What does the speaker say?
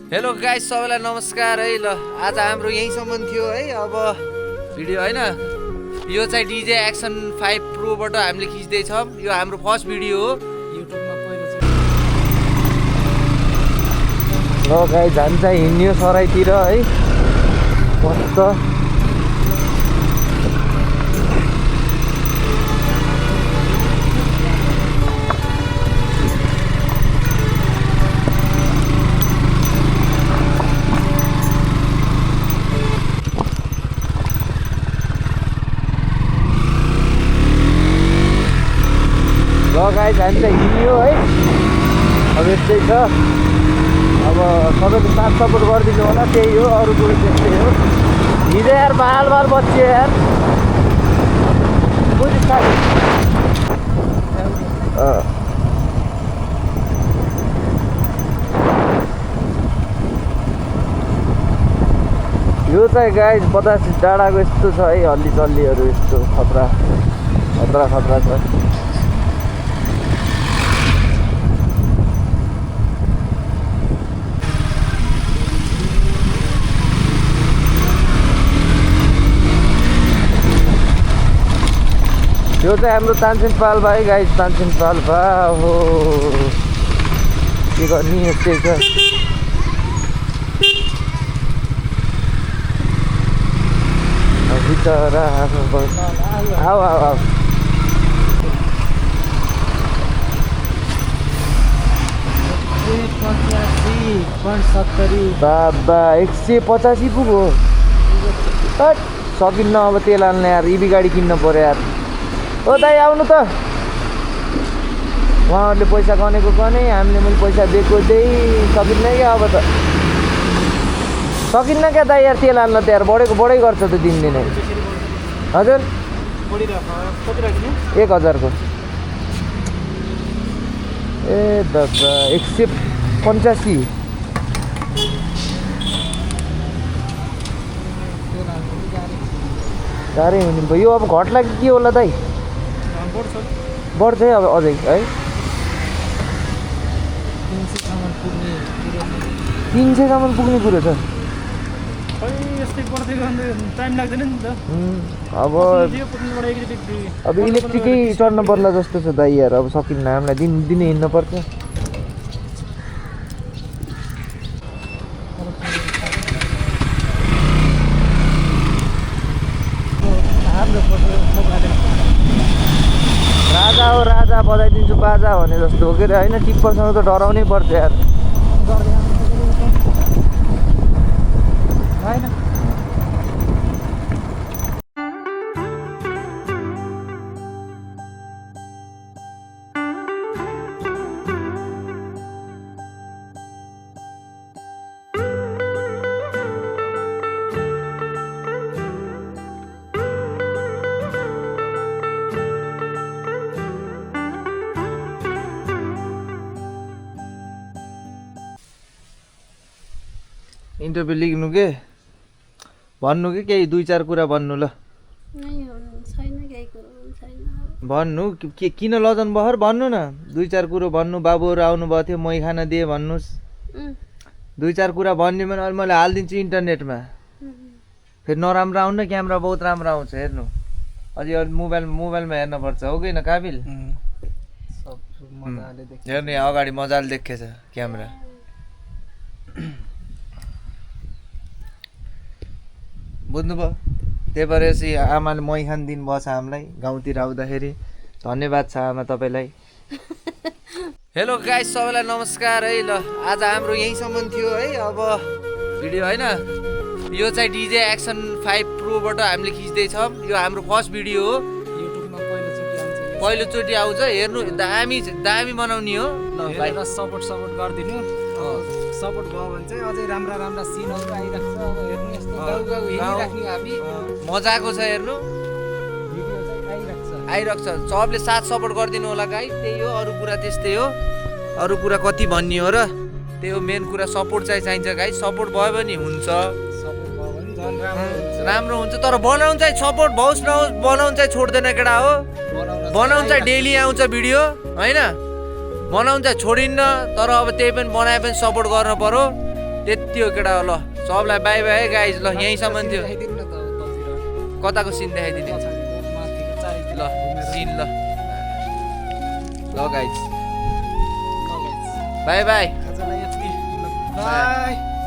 Hello guys, सबैलाई नमस्कार है। ल आज हाम्रो यहीँसम्म थियो है। अब भिडियो होइन, यो चाहिँ डिजे एक्सन 5 प्रोबाट हामीले खिच्दैछौँ। यो हाम्रो फर्स्ट भिडियो हो युट्युबमा पहिलो। ल गाइस, जान्छ हिँड्यो सराइतिर है, मस्त। गाइस हामी चाहिँ हिँड्यो है। अब यस्तै छ। अब सबैले साथ सपोर्ट गरिदिनु होला, त्यही हो, अरू कुरो त्यस्तै हो। हिजो यार बाल बच्चियो यार, बुझिस् साथी। यो चाहिँ गाइस 50 डाँडाको यस्तो छ है, हल्ली चल्लीहरू यस्तो खतरा छ। यो चाहिँ हाम्रो तानसेन पाल्पा है गाइस, तानसेन पाल्पा हो। के गर्ने, यस्तै छ। बिचरा आऊ बाबा 185 पुग्यो। सकिन्न अब तेल हाल्ने यार, इबी गाडी किन्न पर्यो यार। ओ दाइ आउनु त, उहाँहरूले पैसा गनेको गने, हामीले मैले पैसा दिएको त्यही। सकिन्न क्या अब त, सकिन्न क्या दाइ यार तेल हाल्न त यार। बढै गर्छ त दिनदिनै। हजुर 1000को ए दादा 185। साह्रै हुने भयो। यो अब घट्ला कि के होला दाइ? बढ्छ है अब अझै है। 300सम्म पुग्ने कुरो छ। अब इलेक्ट्रिकै चढ्नु पर्ला जस्तो छ दाइ यार। अब सकिन्न, हामीलाई दिनै हिँड्नु पर्छ। राजा हो राजा, बजाइदिन्छु बाजा भने जस्तो हो के अरे होइन। टिप्परसँग त डराउनै पर्छ यार। इन्टरभ्यू लिनु के भन्नु कि केही 2-4 कुरा भन्नु। ल भन्नु के, किन लजन बहर भन्नु न। 2-4 कुरो भन्नु। बाबुहरू आउनुभएको थियो, मै खाना दिए भन्नुहोस्। 2-4 कुरा भन्यो भने अहिले मैले हालिदिन्छु इन्टरनेटमा। फेरि नराम्रो आउनु, क्यामेरा बहुत राम्रो आउँछ हेर्नु। अझै मोबाइलमा हेर्नुपर्छ हो कि न काबिल? हेर्नु यहाँ अगाडि मजाले देखेछ क्यामेरा। बुझ्नुभयो? त्यही भएर यसै आमाले मै खान दिनुभएको छ हामीलाई गाउँतिर आउँदाखेरि। धन्यवाद छ आमा तपाईँलाई। हेलो गाइस, सबैलाई नमस्कार है। ल आज हाम्रो यहीँसम्म थियो है। अब भिडियो होइन, यो चाहिँ डिजे एक्सन 5 प्रोबाट हामीले खिच्दैछौँ। यो हाम्रो फर्स्ट भिडियो हो युट्युबमा, पहिलोचोटि आउँछ। हेर्नु, दामी बनाउने हो। ल भाइ सपोर्ट गरिदिनु। सपोर्ट भयो भने चाहिँ अझै राम्रा सिनहरू आइराख्छ। अब हेर्नु यस्तो गाउँ हिँडिराख्ने हामी, मजाको छ हेर्नु। भिडियो चाहिँ आइराख्छ। सबले साथ सपोर्ट गरिदिनु होला गाइस, त्यही हो। अरू कुरा त्यस्तै हो, अरू कुरा कति भन्ने हो र। त्यही हो मेन कुरा, सपोर्ट चाहिँ चाहिन्छ गाइस। सपोर्ट भयो भने हुन्छ, राम्रो हुन्छ। तर बनाउनु चाहिँ सपोर्ट भओस् नहोस्, बनाउनु चाहिँ छोड्दैन केटा हो। बनाउनु चाहिँ डेली आउँछ भिडियो होइन, बनाउनु चाहिँ छोडिन्न। तर अब त्यही पनि बनाए पनि सपोर्ट गर्नु पर्यो। त्यति हो केटा हो ल सबलाई बाई बाई है गाइज ल यहीँसम्म थियो कताको सिन देखाइदिने ल सिन ल ल गाइज बाई बाई बाई